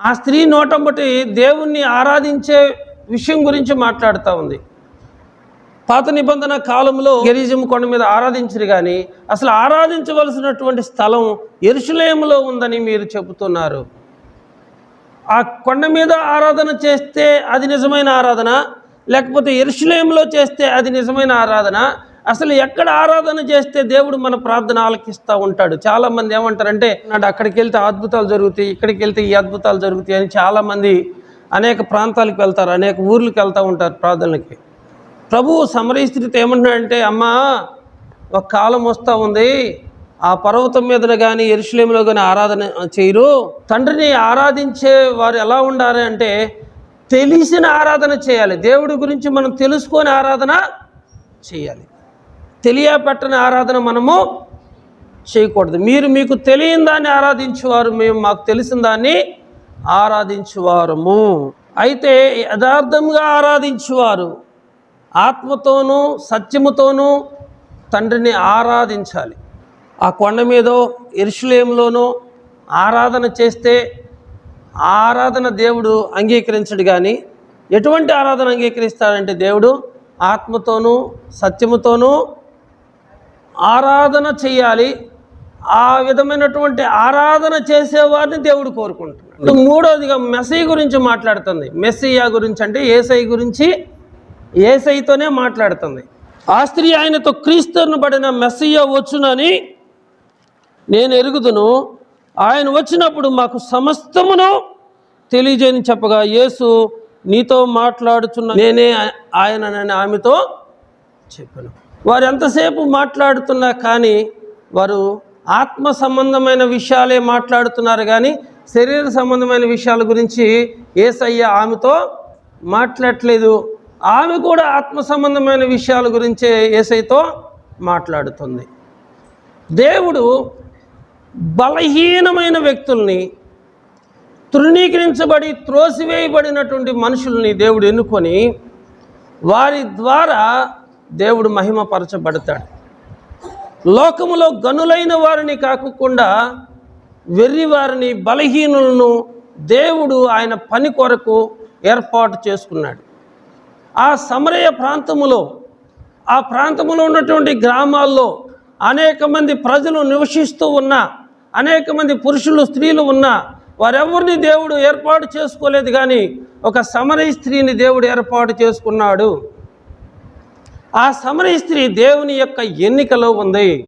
ఆ స్త్రీ నోటంబటి దేవుణ్ణి ఆరాధించే విషయం గురించి మాట్లాడుతూ ఉంది. పాత నిబంధన కాలంలో గెరిజం కొండ మీద ఆరాధించరు, కానీ అసలు ఆరాధించవలసినటువంటి స్థలం యెరూషలేములో ఉందని మీరు చెబుతున్నారు. ఆ కొండ మీద ఆరాధన చేస్తే అది నిజమైన ఆరాధన, లేకపోతే యెరూషలేములో చేస్తే అది నిజమైన ఆరాధన? అసలు ఎక్కడ ఆరాధన చేస్తే దేవుడు మన ప్రార్థన ఆలకిస్తూ ఉంటాడు? చాలామంది ఏమంటారంటే అక్కడికి వెళ్తే అద్భుతాలు జరుగుతాయి, ఇక్కడికి వెళ్తే ఈ అద్భుతాలు జరుగుతాయి అని చాలామంది అనేక ప్రాంతాలకు వెళ్తారు, అనేక ఊర్లకు వెళ్తూ ఉంటారు ప్రార్థనలకి. ప్రభువు సమరయ స్త్రీతో ఏమంటున్నాడంటే, అమ్మా, ఒక కాలం వస్తూ ఉంది, ఆ పర్వతం మీద కానీ యెరూషలేములో కానీ ఆరాధన చేయరు. తండ్రిని ఆరాధించే వారు ఎలా ఉండాలి అంటే తెలిసిన ఆరాధన చేయాలి. దేవుడి గురించి మనం తెలుసుకొని ఆరాధన చేయాలి. తెలియపెట్టని ఆరాధన మనము చేయకూడదు. మీరు మీకు తెలియని దాన్ని ఆరాధించేవారు, మేము మాకు తెలిసిన దాన్ని ఆరాధించేవారము. అయితే యథార్థంగా ఆరాధించేవారు ఆత్మతోనూ సత్యముతోనూ తండ్రిని ఆరాధించాలి. ఆ కొండ మీదో యెరూషలేములోనో ఆరాధన చేస్తే ఆరాధన దేవుడు అంగీకరించడు. కానీ ఎటువంటి ఆరాధన అంగీకరిస్తాడంటే దేవుడు ఆత్మతోనూ సత్యముతోనూ ఆరాధన చేయాలి. ఆ విధమైనటువంటి ఆరాధన చేసేవారిని దేవుడు కోరుకుంటున్నాడు. మూడోదిగా మెస్సీ గురించి మాట్లాడుతుంది. మెస్సియా గురించి అంటే యేసయ్య గురించి, యేసయ్యతోనే మాట్లాడుతుంది. ఆ స్త్రీ ఆయనతో క్రీస్తును పడిన మెస్సియా వచ్చునని నేను ఎరుగుదును, ఆయన వచ్చినప్పుడు మాకు సమస్తమును తెలియజేయని చెప్పగా, యేసు నీతో మాట్లాడుచున్న నేనే ఆయననని ఆమెతో చెప్పాను. వారు ఎంతసేపు మాట్లాడుతున్నా కానీ వారు ఆత్మ సంబంధమైన విషయాలే మాట్లాడుతున్నారు, కానీ శరీర సంబంధమైన విషయాల గురించి యేసయ్య ఆమెతో మాట్లాడట్లేదు. ఆమె కూడా ఆత్మ సంబంధమైన విషయాల గురించే యేసయ్యతో మాట్లాడుతుంది. దేవుడు బలహీనమైన వ్యక్తుల్ని, తృణీకరించబడి త్రోసివేయబడినటువంటి మనుషుల్ని దేవుడు ఎన్నుకొని వారి ద్వారా దేవుడు మహిమపరచబడతాడు. లోకములో గనులైన వారిని కాకుండా వెర్రి వారిని, బలహీనులను దేవుడు ఆయన పని కొరకు ఏర్పాటు చేసుకున్నాడు. ఆ సమరయ ప్రాంతములో, ఆ ప్రాంతములో ఉన్నటువంటి గ్రామాల్లో అనేక మంది ప్రజలు నివసిస్తూ ఉన్నా, అనేక మంది పురుషులు స్త్రీలు ఉన్నా వారెవరిని దేవుడు ఏర్పాటు చేసుకోలేదు, కానీ ఒక సమరయ స్త్రీని దేవుడు ఏర్పాటు చేసుకున్నాడు. ఆ సమరయ స్త్రీ దేవుని యొక్క ఎన్నికలో ఉంది.